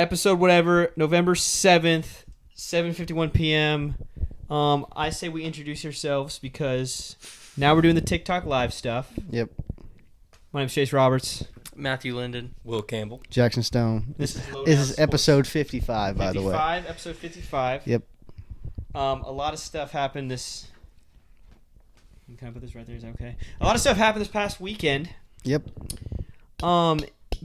episode whatever, November 7th, 7:51 p.m. I say we introduce ourselves because now we're doing the TikTok live stuff. Yep. My name's Chase Roberts. Matthew Linden. Will Campbell. Jackson Stone. This is episode 55, by the way. Episode 55. Yep. A lot of stuff happened this... Can I put this right there? Is that okay? A lot of stuff happened this past weekend. Yep.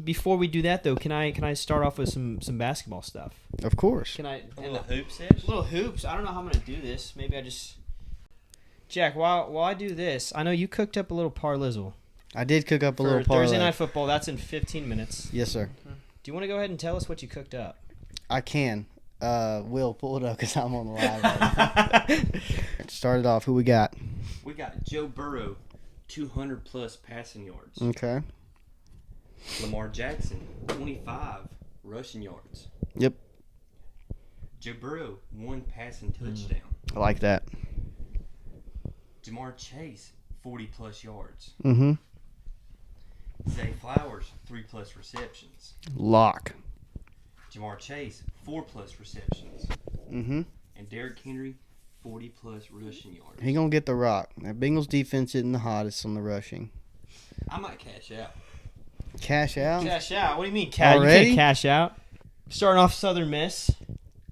Before we do that, though, can I start off with some basketball stuff? Of course. Can I... A little hoops-ish? Little hoops. I don't know how I'm going to do this. Maybe I just... Jack, while I do this, I know you cooked up a little parlizzle. I did cook up a for little parlay. Thursday Night Football. That's in 15 minutes. Yes, sir. Do you want to go ahead and tell us what you cooked up? I can. Will, pull it up because I'm on the live right now. Start it off. Who we got? We got Joe Burrow, 200-plus passing yards. Okay. Lamar Jackson, 25 rushing yards. Yep. Joe Burrow, 1 passing touchdown. I like that. Jamar Chase, 40-plus yards. Mm-hmm. Zay Flowers, 3-plus receptions. Lock. Jamar Chase, 4-plus receptions. Mm-hmm. And Derrick Henry, 40-plus rushing yards. He gonna get the rock. That Bengals defense isn't the hottest on the rushing. I might cash out. Cash out? Cash out? What do you mean cash? Already? You can't cash out. Starting off Southern Miss.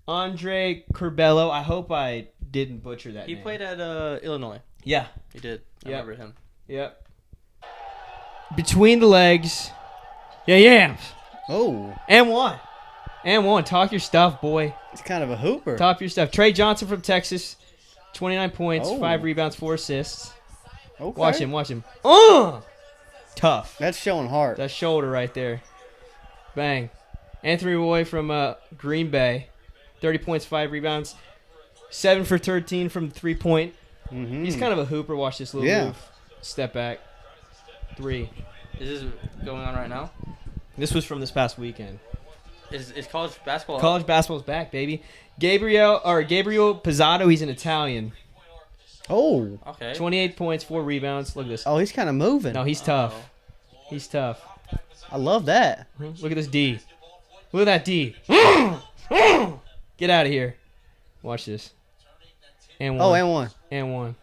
Andre Curbelo. I hope I didn't butcher that He name. played at Illinois. Yeah. He did. I Yep. remember him. Yep. Between the legs. Yeah. Oh, And one. Talk your stuff, boy. it's kind of a hooper. Talk your stuff. Trey Johnson from Texas. 29 points, Oh. 5 rebounds, 4 assists. Okay. Watch him. Tough. That's showing heart. That shoulder right there. Bang. Anthony Roy from Green Bay. 30 points, 5 rebounds. 7 for 13 from 3-point. Mm-hmm. He's kind of a hooper. Watch this little move. Step back. 3. Is this going on right now? This was from this past weekend. Is college basketball? College basketball's back, baby. Gabriel Pizzato, he's an Italian. Oh. Okay. 28 points, 4 rebounds. Look at this. Oh, he's kind of moving. No, he's tough. He's tough. I love that. Look at this D. Look at that D. Get out of here. Watch this. And one. Oh, and one. And one.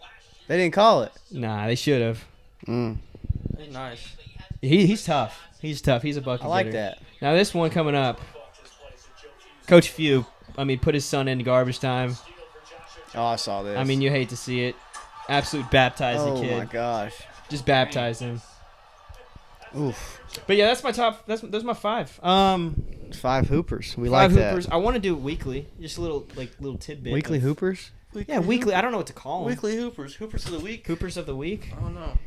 They didn't call it. Nah, they should have. Hey, nice. He's tough. He's tough. He's a bucket I like getter. that. Now this one coming up. Coach Few, put his son in garbage time. Oh, I saw this. You hate to see it. Absolute baptize the kid. Oh, my gosh. Just baptize him. Oof. But yeah, that's my top. Those are my 5. 5 hoopers. We 5 like hoopers. that. I want to do it weekly. Just a little tidbit. Weekly of- hoopers? Yeah, weekly. I don't know what to call them. Weekly Hoopers. Hoopers of the week. Hoopers of the week. I don't know.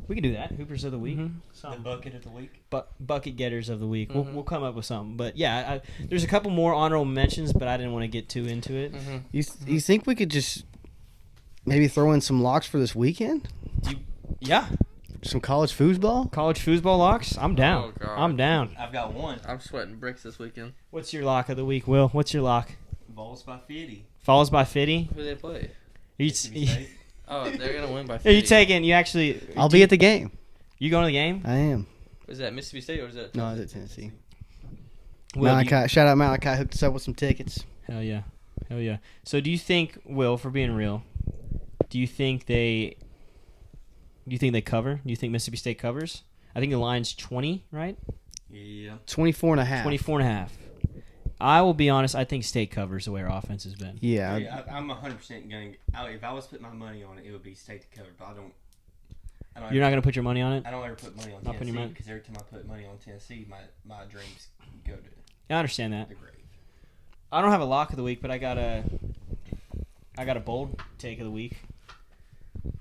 We can do that. Hoopers of the week. The bucket of the week. Bucket getters of the week. We'll come up with something. But yeah, there's a couple more honorable mentions, but I didn't want to get too into it. Mm-hmm. You think we could just maybe throw in some locks for this weekend? Yeah, Some college foosball? college foosball locks. I'm down. Oh, God. I'm down. I've got one. I'm sweating bricks this weekend. What's your lock of the week, Will? What's your lock? Vols by 50. Follows by 50. Who do they play? Mississippi State. Oh, they're gonna win by 50. Are you taking? You actually? I'll be at the game. You going to the game? I am. Is that Mississippi State or is that? No, I was at Tennessee. Will, Malachi, shout out Malachi, hooked us up with some tickets. Hell yeah. So do you think, Will, for being real, do you think they cover? Do you think Mississippi State covers? I think the line's 20, right? Yeah. 24 and a half. 24.5. I will be honest. I think State covers the way our offense has been. Yeah. I'm 100% going. If I was putting my money on it, it would be State to cover. But I don't. You're not going to put your money on it? I don't ever put money on Not putting your Tennessee money? because every time I put money on Tennessee, my dreams go to Yeah, I understand that. the grave. I don't have a lock of the week, but I got a bold take of the week. Do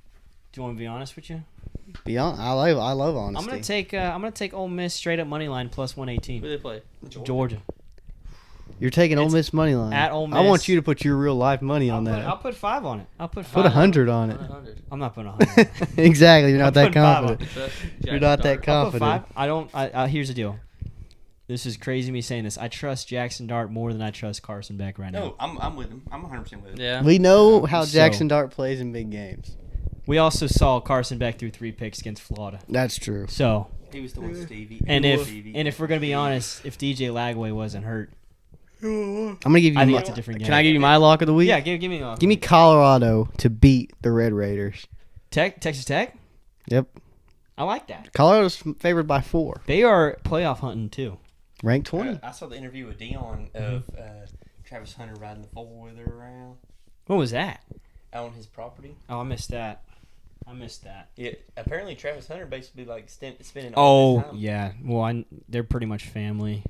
you want to be honest with you? I love honesty. I'm gonna take Ole Miss straight up money line plus Who 118. do they play? Georgia. You're taking Ole It's Miss money line. at Ole I want Miss. you to put your real life money on I'll that. put 5 on it. I'll put 5. Put 100 on it. 100. I'm not putting 100. Exactly. You're not I'll that put 5 on confident. Trust You're Jackson not that Dart. I'll put confident. 5. Here's the deal. This is crazy me saying this. I trust Jackson Dart more than I trust Carson Beck right now. No, I'm with him. I'm 100% with him. Yeah. We know how So- Jackson Dart plays in big games. We also saw Carson Beck threw 3 picks against Florida. That's true. So, He was the one Stevie. and He if was Stevie. and if we're gonna be honest, if DJ Lagway wasn't hurt, I'm gonna give you. I think My, it's a different game. can I give you my lock of the week? Yeah, give me a Give me Colorado to beat the Red Raiders. Texas Tech. Yep. I like that. Colorado's favored by 4. They are playoff hunting too. Ranked 20. I saw the interview with Dion of Travis Hunter riding the 4-wheeler around What was that? out on his property. Oh, I missed that. Yeah, apparently Travis Hunter basically like spending all Oh his time. yeah. Well, they're pretty much family.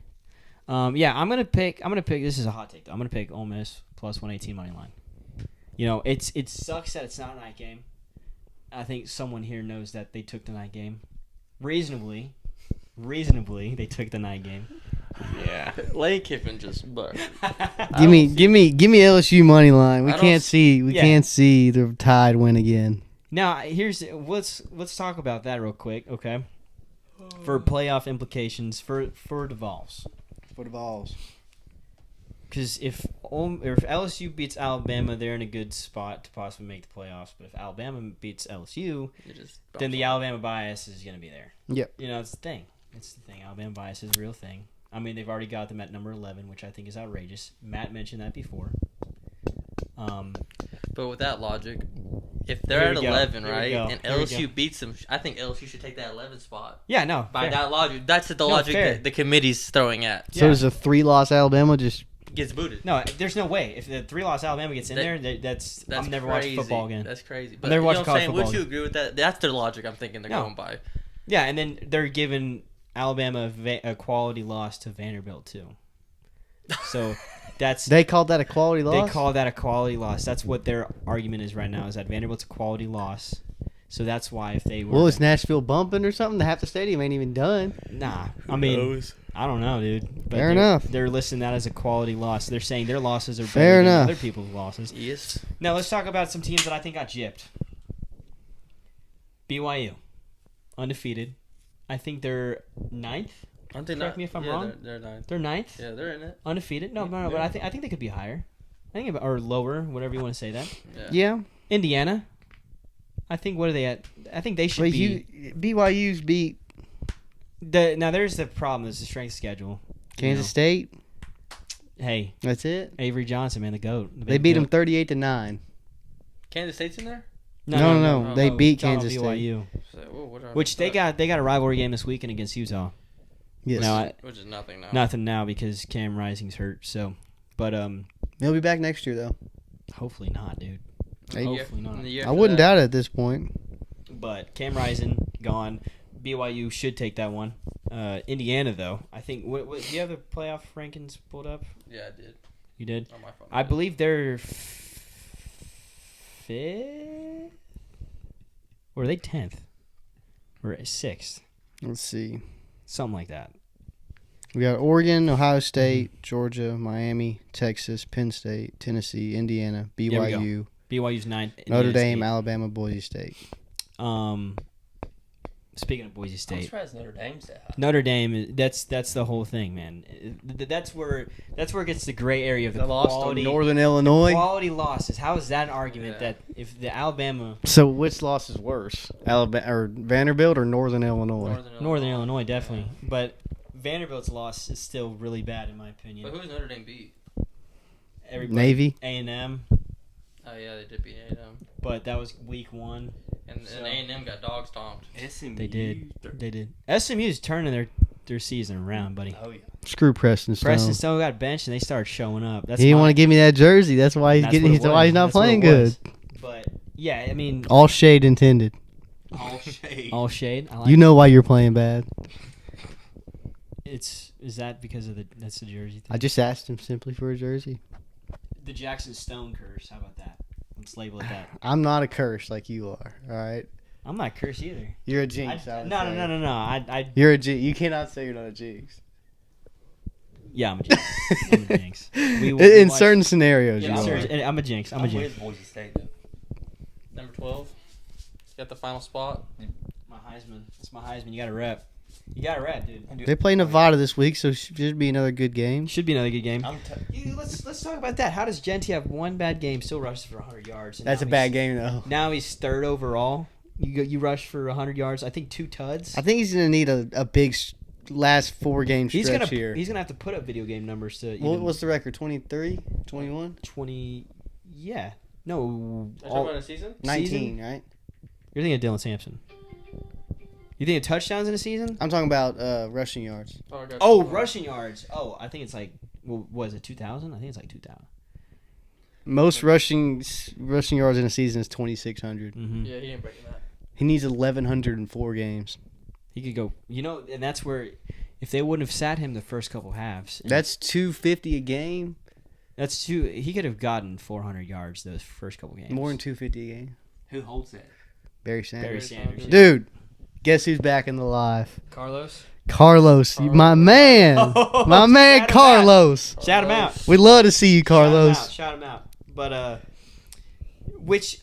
Yeah, I'm gonna pick. This is a hot take though. I'm gonna pick Ole Miss plus 118 money line. You know, it sucks that it's not a night game. I think someone here knows that they took the night game. Reasonably, they took the night game. Yeah. Lane Kiffin just but Give me LSU money line. We I don't can't s- see Yeah. can't see the Tide win again. Now, let's talk about that real quick, okay? For playoff implications for the Vols. For the balls. Because if LSU beats Alabama, they're in a good spot to possibly make the playoffs. But if Alabama beats LSU, it just then the Alabama bias is going to be there. Yep. You know, it's the thing. Alabama bias is a real thing. I mean, they've already got them at number 11, which I think is outrageous. Matt mentioned that before. But with that logic, if Here they're we at go. 11, Here we right, go. and Here we LSU go. beats them, I think LSU should take that 11 spot. Yeah, no. By fair. that logic, that's the No, logic fair. that the committee's throwing at. So Yeah. does a 3-loss Alabama just Gets booted. No, there's no way. If the 3-loss Alabama gets in That- there, that's That's I'm never crazy. watching football again. That's crazy. But never you watched know what college I'm saying? football Would you again. agree with that? That's their logic I'm thinking they're No. going by. Yeah, and then they're giving Alabama a quality loss to Vanderbilt too. So that's they called that a quality loss? they call that a quality loss. That's what their argument is right now. Is that Vanderbilt's a quality loss. So that's why if they were Well, is Nashville bumping or something? Half the stadium ain't even done. nah, I mean I don't know, dude. But Fair they're- enough. They're listing that as a quality loss. They're saying their losses are better Fair than enough. other people's losses. Yes. Now let's talk about some teams that I think got gypped. BYU, undefeated. I think they're 9th. Aren't they Correct me if I'm yeah, wrong. They're 9th. They're 9th. Yeah, they're in it. Undefeated? No, but I think they could be higher. Or lower, whatever you want to say that. Yeah. Indiana. I think what are they at? I think they should But be. BYU's beat Now there's the problem. Is the strength schedule. Kansas State. Hey, That's it. Avery Johnson, man, the goat. The They big beat them goat. 38-9. Kansas State's in there? No. They beat talking about Kansas State. BYU, So, what are which they got a rivalry game this weekend against Utah. Yes. No, which is nothing now. nothing now because Cam Rising's hurt. So, but He'll be back next year though. hopefully not, dude. Hey, Hopefully not. In the year I after wouldn't that, doubt it at this point. But Cam Rising gone. BYU should take that one. Indiana though, I think. What do you have the playoff rankings pulled up? Yeah, I did. You did. On my phone. I believe they're 5th, or are they 10th, or 6th, Let's see. something like that. We got Oregon, Ohio State, Georgia, Miami, Texas, Penn State, Tennessee, Indiana, we go. BYU, BYU's 9th. Notre Indiana's Dame, 8th. Alabama, Boise State. Speaking of Boise I'm State, surprised Notre Dame's that high. Notre Dame. That's the whole thing, man. That's where it gets the gray area of the They lost to quality. Northern Illinois. Quality losses. How is that an argument Yeah. that if the Alabama, So which loss is worse, Alabama or Vanderbilt or Northern Illinois? Northern Illinois definitely, but Vanderbilt's loss is still really bad in my But opinion. who's Notre Dame beat? Everybody, Navy. A&M, Oh yeah, they did beat A&M. but that was week 1. And So- A&M got dog stomped. SMU. They did. They did. SMU's turning their season around, buddy. Oh yeah. Screw Preston Stone. Preston Stone got benched and they started showing up. That's He didn't my- want to give me that jersey. That's why he's that's getting. what it That's why was. he's not That's what playing it was. good. But yeah, I mean, All shade intended. All shade. all shade. I like You know why you're playing bad. is that because of that's the jersey thing? I just asked him simply for a jersey. The Jackson Stone curse. How about that? Let's label it that. I'm not a curse like you are. All right. I'm not cursed either. You're a jinx. I would say. No. I You're a jinx. You cannot say you're not a jinx. yeah, I'm a jinx. I'm a jinx. We In watched- certain scenarios, yeah, you I'm, are. serious. I'm a jinx. I'm a jinx. with Boise State though. Number 12. Got the final spot. My Heisman. It's my Heisman. You got to rep. You got to rep, dude. They play Nevada this week, so it should be another good game. Should be another good game. I'm Let's talk about that. How does Genty have one bad game, still rushes for 100 yards? And That's a now bad he's- game, though. Now he's 3rd overall. You rush for 100 yards. I think 2 tuds. I think he's gonna need a big last 4-game He's stretch gonna here. he's gonna have to put up video game numbers to. What's the record? 23, 21, 20? Yeah. No. Are you talking about a season? 19, right? You're thinking of Dylan Sampson. You think of touchdowns in a season? I'm talking about rushing yards. Oh, I got Oh, you. rushing yards. Oh, I think it's like, was it 2,000? I think it's like 2,000. Most rushing yards in a season is 2,600. Mm-hmm. Yeah, he ain't breaking that. He needs 1,104 games. He could go, and that's where, if they wouldn't have sat him the first couple halves. That's 250 a game. That's two. He could have gotten 400 yards those first couple games. More than 250 a game. Who holds that? Barry Sanders. Barry Sanders. Dude, guess who's back in the live? Carlos? Carlos, my man. Oh, my man, shout him out. Carlos. Shout him out. We'd love to see you, Carlos. Shout him out. But,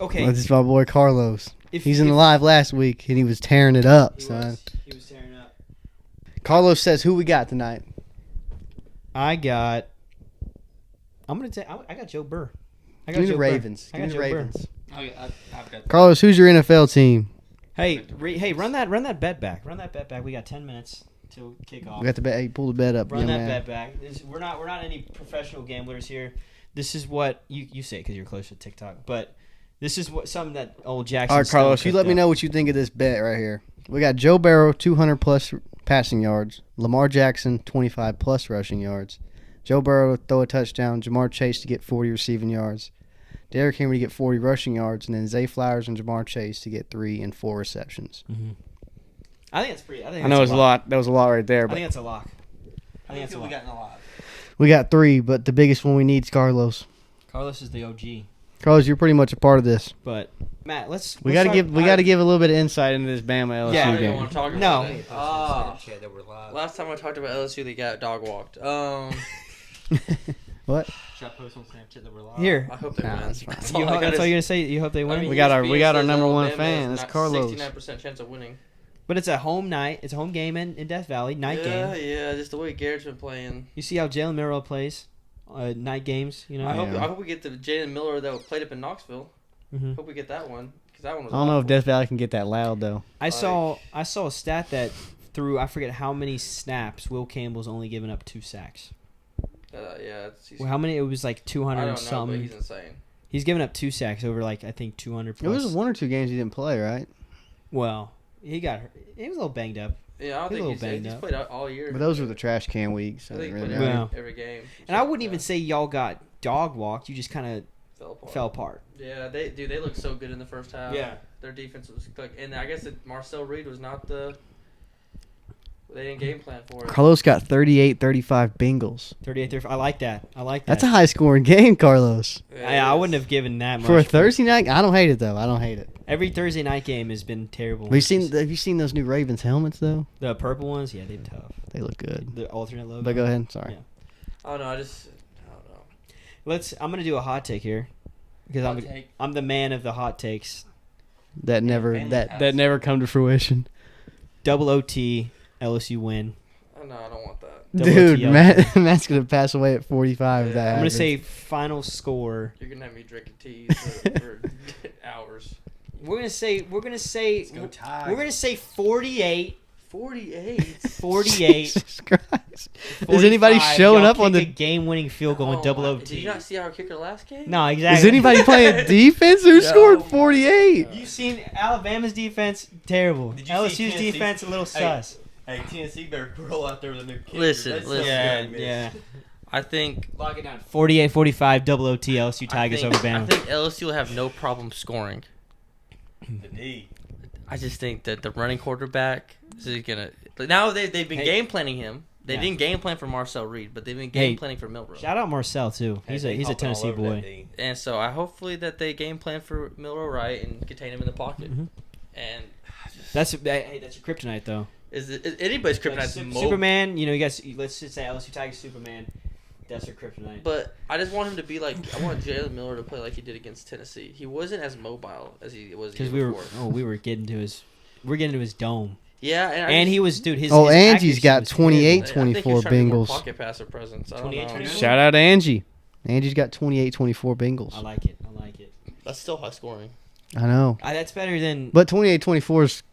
okay. This is my boy, Carlos. If- He's in the if- live last week, and he was tearing it up, son. He was tearing up. Carlos says, who we got tonight? I got Joe Burr. I Give me the Joe Ravens. Burr. Give me the Joe Burr. Ravens. I've got Carlos, who's your NFL team? Hey, run that bet back. Run that bet back. We got 10 minutes till kickoff. We got the bet. Hey, pull the bet up, Run young that man. bet back. We're not any professional gamblers here. This is what you say because you're close to TikTok, but this is something that old Jackson. All right, Carlos, Stone you let me cooked up. know what you think of this bet right here. We got Joe Burrow, 200-plus passing yards. Lamar Jackson, 25-plus rushing yards. Joe Burrow to throw a touchdown. Jamar Chase to get 40 receiving yards. Derrick Henry to get 40 rushing yards. And then Zay Flowers and Jamar Chase to get 3 and 4 receptions. Mhm. I think it's pretty. I think I know it's a lot. That was a lot right there. I But think that's a lock. How many people we got in the live? we got 3, but the biggest one we need is Carlos. Carlos is the OG, Carlos, you're pretty much a part of this. but Matt, We got to give a little bit of insight into this Bama LSU Yeah, I didn't game. want to talk about No. it. Snapchat that we're live. Last time I talked about LSU, they got dog walked. What? Should I post on Snapchat that we're live? Here. I hope they Nah, win. that's fine. That's You all I hope, gotta that's all say. you're gonna say. You hope they win. I mean, We got our ESPN number says one Alabama fan. has That's Carlos. 69% chance of winning. But it's a home night. It's a home game in Death Valley. Night yeah, game. yeah, just the way Garrett's been playing. You see how Jalen Milrow plays, night games. You know. I hope Yeah. we get the Jalen Miller that played up in Knoxville. Mhm. Hope we get that one because that one was. I don't know if awful. Death Valley can get that loud, though. I saw a stat that through I forget how many snaps Will Campbell's only given up 2 sacks. Yeah, Well, how many? It was like I 200 don't know, and but something. he's insane. He's given up 2 sacks over like I think 200 It plus. was 1 or 2 games he didn't play, right? Well, he got hurt. He was a little banged up. Yeah, I don't He's a think little he's banged up. played out all year. But those were the trash can weeks. So I it think he really played matter. Yeah. every game. And I wouldn't Yeah, even say y'all got dog walked. You just kind fell apart. of fell apart. Yeah, they looked so good in the first half. Their defense was like, and I guess Marcel Reed was not the. They didn't game plan for it. Carlos got 38-35 Bengals. 38. I like that. I like that. That's a high-scoring game, Carlos. Yeah, I wouldn't have given that much For a Thursday night, I don't hate it, though. I don't hate it. Every Thursday night game has been terrible. Have you seen those new Ravens helmets, though? the purple ones? Yeah, they're tough. They look good. The alternate logo. But go ahead. Sorry. Yeah. I don't know. I don't know. I'm gonna do a hot take here because Hot take. I'm the man of the hot takes. That never Family that house. that never come to fruition. Double OT, LSU win. Oh, no, I don't want that. Double Dude, OT. Matt's gonna pass away at 45. Yeah. That I'm gonna happens. say final score. You're gonna have me drinking tea for hours. We're gonna say Let's go Tigers. we're gonna say 48. 48. 48. Jesus Christ. Is anybody 45. showing Y'all up on kick the? a game-winning field goal in double my- OT? Did you not see our kicker last game? No, exactly. Is anybody playing defense? Who No. scored 48? You've seen Alabama's defense terrible. Did you see LSU's Tennessee? defense a little Hey, sus. Hey, Tennessee better roll out there with a new kicker. Listen, That's listen. something Yeah, we yeah. missed. I think 48-45 double OT LSU Tigers over I Bama. think LSU will have no problem scoring. The D. I just think that the running quarterback is gonna. Now they've been Hey. game planning him. They Yeah. didn't game plan for Marcel Reed, but they've been game Hey. planning for Milrow. Shout out Marcel too. Hey, He's they a hopping all Tennessee over that boy. D. And so I hopefully that they game plan for Milrow right and contain him in the pocket. Mhm. And That's your kryptonite though. is anybody's Like, kryptonite? Superman, you guys. Let's just say LSU Tigers Superman. That's your kryptonite. But I just want him to be like I want Jalen Miller to play like he did against Tennessee. He wasn't as mobile as he was the Because year we before. were getting to his dome, Yeah, and he was dude. His Oh, his Angie's accuracy got was 28. terrible. I think he 24 was trying to be more Bengals. pocket passer presence. I don't 28, know. 24? Shout out to Angie. Angie's got 28-24 Bengals. I like it. I like it. That's still high scoring. I know. That's better than. But 28-24 is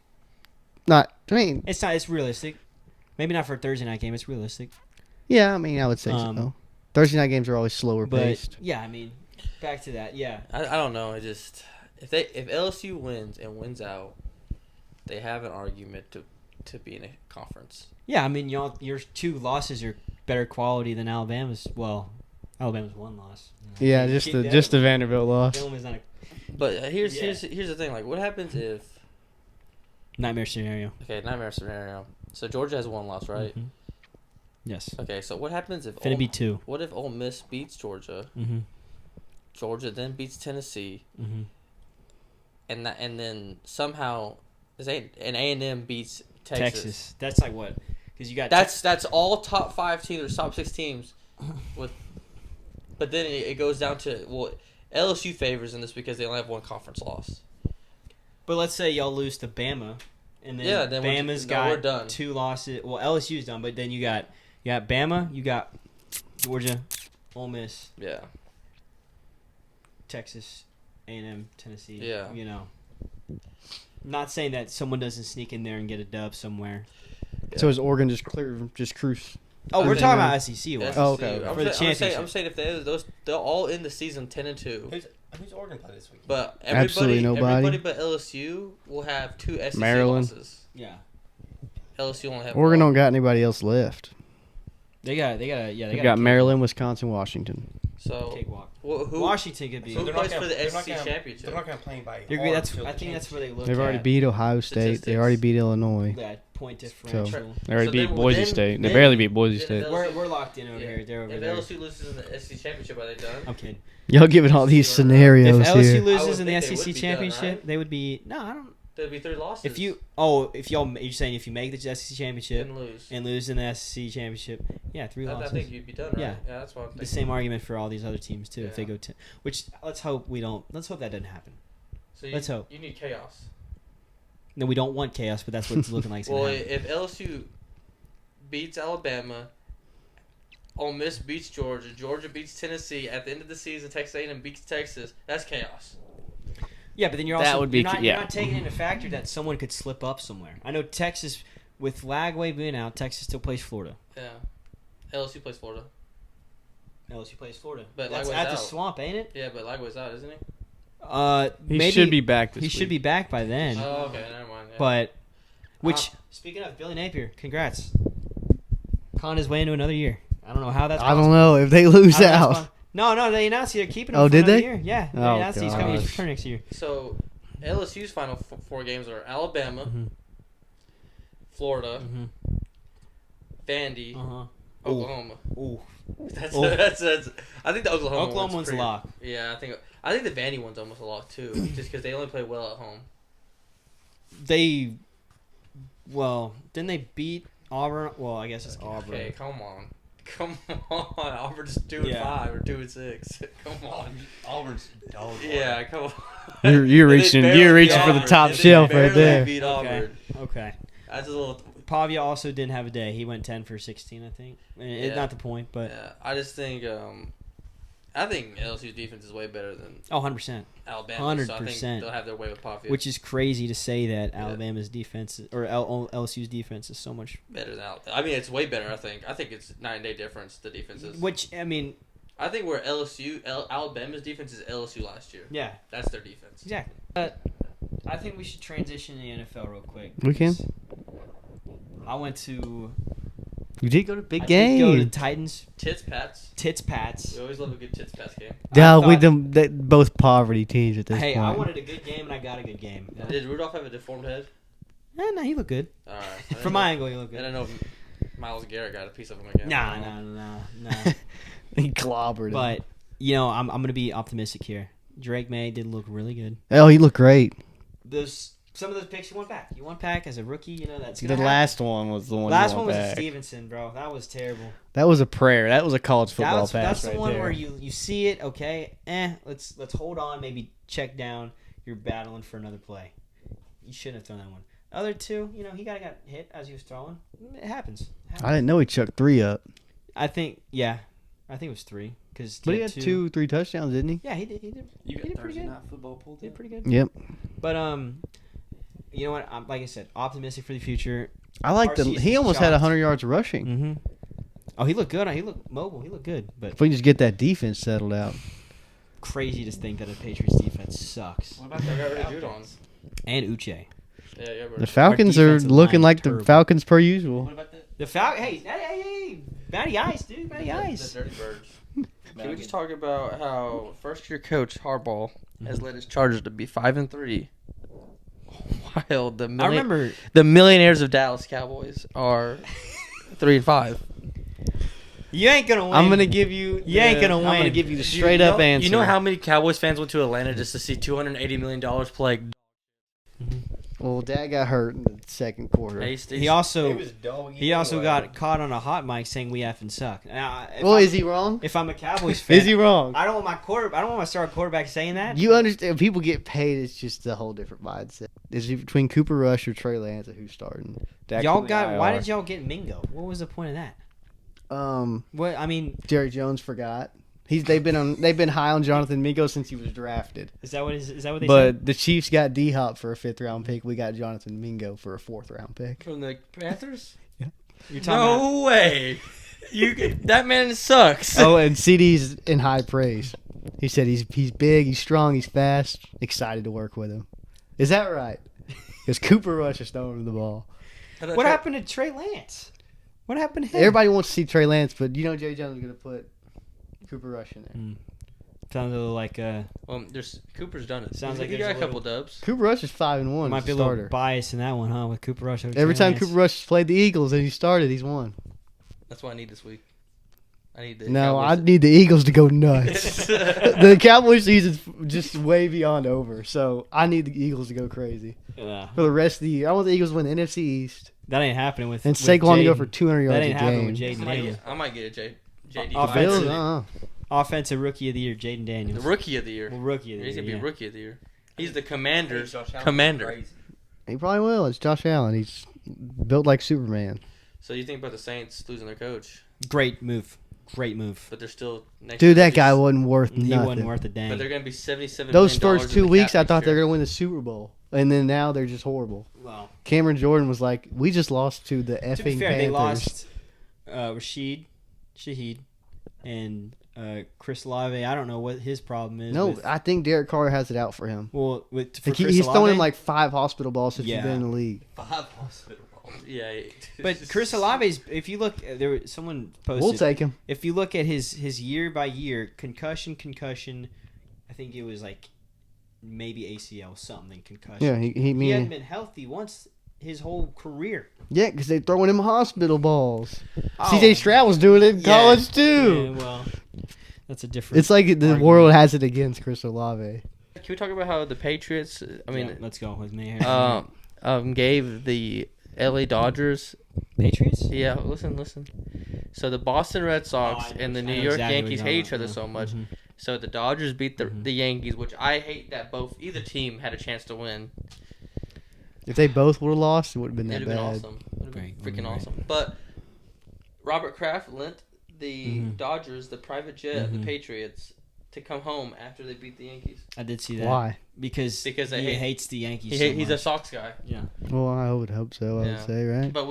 not. I mean, It's not. It's realistic. Maybe not for a Thursday night game. It's realistic. Yeah, I mean, I would say so. Thursday night games are always slower But paced. yeah, I mean, back to that. Yeah. I don't know. I just if LSU wins and wins out, they have an argument to be in a conference. Yeah, I mean, your 2 losses are better quality than Alabama's. Well, Alabama's 1 loss. Yeah, just the Vanderbilt loss. Alabama's not a But here's the thing. Like, what happens if nightmare scenario. Okay, nightmare scenario. So Georgia has 1 loss, right? Mm-hmm. Yes. Okay, so what happens if Finna be 2. What if Ole Miss beats Georgia? Mm-hmm. Georgia then beats Tennessee, Mm-hmm. and then somehow A&M beats Texas. That's like what? Because you got That's all top 5 teams or top 6 teams, but then it goes down to LSU favors in this because they only have 1 conference loss. But let's say y'all lose to Bama, and then Yeah, then Bama's we're got done. 2 losses. Well, LSU's done, but then you got Bama, you got Georgia, Ole Miss, Yeah. Texas, A&M, Tennessee. Yeah. You know, not saying that someone doesn't sneak in there and get a dub somewhere. So is Oregon just cruise? Oh, we're think- talking about SEC. Wise. Oh, okay. I'm For the championship. I'm saying if they're all in the season 10-2. Who's Oregon play this week? But Absolutely nobody. everybody but LSU will have 2 SEC Maryland. losses. Yeah. LSU only have Oregon 1. don't got anybody else left. They got They got Maryland, Wisconsin, Washington. So Cakewalk. who Washington could be. Who plays for the they're not SEC gonna- championship? They're not going to play by. They're good. hard That's. field I think that's where they look. They've already at beat Ohio State. They Statistics. already beat Illinois. that point differential. They already So beat then- Boise then- State. They then- barely beat Boise then State. LSU We're locked in over Yeah. here. They're over If there. LSU loses in the SEC championship, are they done? I'm kidding. Y'all giving all these If scenarios LSU here. I loses would in the think they SEC would be done, championship, right? they would be. No, I don't. There'd be 3 losses. If you're saying if you make the SEC championship and lose, and lose in the SEC championship, yeah, 3 I losses. think you'd be done, right? Yeah. That's what I'm The thinking. same argument for all these other teams too. If they Yeah. go 10, which let's hope we don't. Let's hope that doesn't happen. So Let's hope. You need chaos. No, we don't want chaos, but that's what it's looking like. It's Well, gonna happen. if LSU beats Alabama, Ole Miss beats Georgia, Georgia beats Tennessee, at the end of the season, Texas A&M beats Texas, that's chaos. Yeah, but then you're That also would be- you're not, yeah. you're not taking into factor that someone could slip up somewhere. I know Texas, with Lagway being out, Texas still plays Florida. Yeah. LSU plays Florida. LSU plays Florida. But That's Lagway's at the out. Swamp, ain't it? Yeah, but Lagway's out, isn't he? He maybe should be back this he week. should be back by then. Oh, okay, never mind. Yeah. But speaking of Billy Napier, congrats. Con his way into another year. I don't know how that's I possible. don't know if they lose I don't know out. that's possible. No, they announced they're keeping him Oh, for did another they? year. Yeah, they Oh, announced he's coming gosh. to return next year. So, LSU's final 4 games are Alabama, Mhm. Florida, Mhm. Vandy, Uh-huh. Oklahoma. Ooh. That's, Ooh. that's I think the Oklahoma one's a pretty- lock. Yeah, I think the Vandy one's almost a lock too, just because they only play well at home. Didn't they beat Auburn? Well, I guess it's Auburn. Okay, come on. Auburn's 2-5 Yeah. or 2-6. Come on. Auburn's dog. Yeah, come on. You're They reaching. barely You're beat reaching for the Auburn. top They shelf right barely there. beat Okay. Auburn. Okay. That's a little. Pavia also didn't have a day. He went 10 for 16, I think. Yeah. Not the point, but Yeah, I just think. I think LSU's defense is way better than 100%. Alabama. So I 100%. think they'll have their way with Pavia. Which is crazy to say that Yeah. Alabama's defense or LSU's defense is so much. better than Alabama. I mean, it's way better. I think it's night and day difference. The defenses. Which I mean, I think where Alabama's defense is LSU last year. yeah, That's their defense. exactly. I think we should transition to the NFL real quick. We can. I went to. You did go to big I did go to game. Titans Tits Pats. Tits Pats. We always love a good Tits Pats game. Yeah, I with thought- them both poverty teams at this Hey, point. I wanted a good game and I got a good game. Did Rudolph have a deformed head? No, he looked good. All right. From my angle, he looked I good. don't know if Miles Garrett got a piece of him again. Nah. He clobbered him. But I'm gonna be optimistic here. Drake May did look really good. Oh, he looked great. Some of those picks you want back. You want back as a rookie. That's The gonna happen. last one was the one. Last you one want was a back. Stevenson, bro. That was terrible. That was a prayer. That was a college football That's pass the right one there. where you see it. Okay, let's hold on. Maybe check down. You're battling for another play. You shouldn't have thrown that one. Other two, he got hit as he was throwing. It happens. I didn't know he chucked 3 up. I think it was 3 because. But he had 2-3 touchdowns, didn't he? Yeah, he did. He did. You He got did pretty Thursday good. night football pulled He did up? pretty good. Yep. But you know what? Like I said, optimistic for the future. I like Our the. season's He almost had shocked. 100 yards rushing. Mm-hmm. Oh, he looked good. He looked mobile. He looked good. But If we can just get that defense settled out. crazy to think that the Patriots defense sucks. What about They the got rid of Falcons? And Uche. Yeah, bro. The Falcons are defensive looking line's like terrible. the Falcons per usual. What about the The hey, Matty Ice, dude, Matty The Ice. Dirty Birds. Can we just talk about how first-year coach Harbaugh has led his Chargers to be 5-3, while I remember the millionaires of Dallas Cowboys are 3-5. you ain't gonna win. I'm gonna give you. You ain't gonna I'm gonna win. give you the straight up answer. You know how many Cowboys fans went to Atlanta just to see $280 million play? Well, Dad got hurt in the second quarter. He also It was dog he also got caught on a hot mic saying we effing suck. Now, Well, is he wrong? If I'm a Cowboys fan, Is he wrong? I don't want my star quarterback saying that. You understand? People get paid. It's just a whole different mindset. Is it between Cooper Rush or Trey Lance? Who's starting? Dak Y'all on the got. Why IR. did y'all get Mingo? What was the point of that? Um, What I mean, Jerry Jones forgot. They've been high on Jonathan Mingo since he was drafted. is that what they said? But the Chiefs got D Hop for a 5th round pick. We got Jonathan Mingo for a 4th round pick. From the Panthers? You're talking about, No way. That man sucks. Oh, and CD's in high praise. He said he's big, he's strong, he's fast. Excited to work with him. Is that right? Because Cooper Rush is throwing him the ball. what happened to Trey Lance? What happened to him? Everybody wants to see Trey Lance, but you know Jerry Jones is going to put Cooper Rush in there. Sounds a little like There's Cooper's done it. Sounds like he there's got a a couple dubs. Cooper Rush is 5-1. might as be a a little starter. bias in that one, huh? With Cooper Rush. Over Every Trey time Lance. Cooper Rush played the Eagles and he started, he's won. That's what I need this week. I need the No, I Cowboys. need the Eagles to go nuts. The Cowboys season's just way beyond over, so I need the Eagles to go crazy for the rest of the year. I want the Eagles to win the NFC East That ain't happening with and with Saquon to go Jaden. for 200 yards That a ain't happening with game. Jaden Daniels. I might get a JD. The Offensive. Bills, Offensive Rookie of the Year, Jaden The Daniels. rookie of the year. Well, Rookie of the He's Year. gonna be yeah. rookie of the year. He's the Commanders. Josh Allen Commander. crazy. He probably will. It's Josh Allen. He's built like Superman. So you think about the Saints losing their coach, Great move. Great move. but they're still next. Dude, that to guy wasn't worth He nothing. wasn't worth a But dang. they're gonna be $77 Those million first in 2 the weeks, cap I thought next they were year. going to win the Super Bowl. And then now they're just horrible. Well, Cameron Jordan was like, we just lost to the effing to be fair, Panthers. they lost Rashid, Shaheed, and Chris Olave. I don't know what his problem is. No, with, I think Derek Carr has it out for him. well, for Like, Chris he's Olave, thrown him like 5 hospital balls since he's Yeah. been in the league. 5 hospital balls. Yeah. But Chris Olave's, if you look, someone posted. We'll take him. If you look at his year by year concussion, I think it was like maybe ACL something concussion. Yeah, He hadn't been healthy once his whole career. Yeah, because they're throwing him hospital balls. Oh. CJ Stroud was doing it in Yeah. college too. Yeah, well, that's a different. It's like the argument. world has it against Chris Olave. Can we talk about how the Patriots? I mean, Yeah, let's go with me here. gave the LA Dodgers. Patriots. Yeah, listen. So the Boston Red Sox I know- and the I New know York exactly what Yankees you're hate talking each other about. so much. Mhm. So the Dodgers beat Mhm. the Yankees, which I hate that either team had a chance to win. If they both would have lost, it would have been that It'd have bad. been awesome. It'd have been Right, freaking right. awesome. But Robert Kraft lent the Mhm. Dodgers the private jet of the Mhm. Patriots to come home after they beat the Yankees. I did see that. Why? Because He they hate- hates the Yankees. He's a much. Sox guy. Yeah. Well, I would hope so. I Yeah. would say, right? But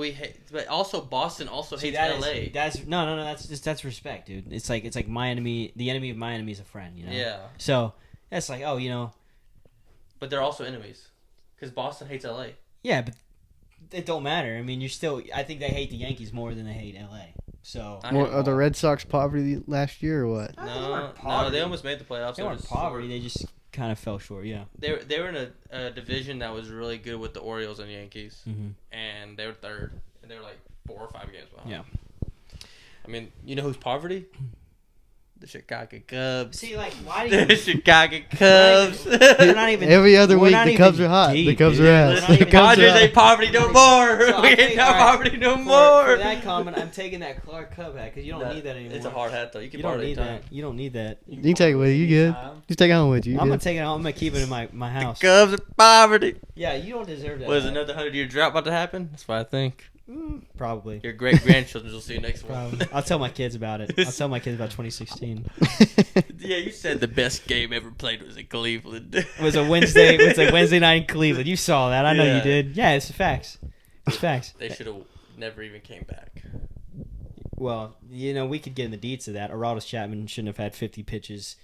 but also Boston also See, hates that is- LA. that's no. That's respect, dude. It's like my enemy. The enemy of my enemy is a friend. You know. Yeah, So that's like, oh, you know, but they're also enemies because Boston hates LA. yeah, but it don't matter. I mean, you're still. I think they hate the Yankees more than they hate LA. So I Well, hate are the them all. Red Sox poverty last year or what? They No, weren't no, poverty. they almost made the playoffs. they weren't just poverty. sort They just kind of fell short. Yeah. they were in a division that was really good with the Orioles and Yankees, Mm-hmm. and they were third, and they were like 4 or 5 games behind. Yeah. I mean, you know who's poverty? The Chicago Cubs. See, like, why do you? The Chicago Cubs. We're not even. Every other we're week, not the even Cubs are hot. The deep, Cubs dude. are We're ass. not The even- Cubs are Dodgers ass. ain't poverty no more. So We I ain't think- not alright, poverty no For more. that comment, I'm taking that Clark Cub hat because you don't need that anymore. It's a hard hat though. You can You don't borrow it need anytime. that. You don't need that. You can take it with you. You good? Just take it home with you. You I'm gonna good? take it home. I'm gonna keep it in my house. Cubs are poverty. Yeah, you don't deserve that. Was hat. another 100-year drought about to happen? That's what I think. Probably. Your great grandchildren will see you next one. Probably. I'll tell my kids about it. I'll tell my kids about 2016. Yeah, you said the best game ever played was in Cleveland. It was a Wednesday. It was a Wednesday night in Cleveland. You saw that. I know Yeah. you did. Yeah, it's facts. It's facts. They should have never even came back. Well, we could get in the deets of that. Aroldis Chapman shouldn't have had 50 pitches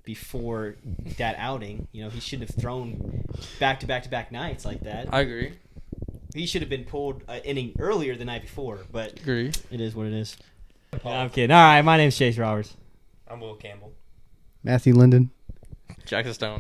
before that outing. He shouldn't have thrown back-to-back nights like that. I agree. He should have been pulled an inning earlier the night before, but Agree. it is what it is. I'm kidding. All right, my name's Chase Roberts. I'm Will Campbell. Matthew Linden. Jackson Stone.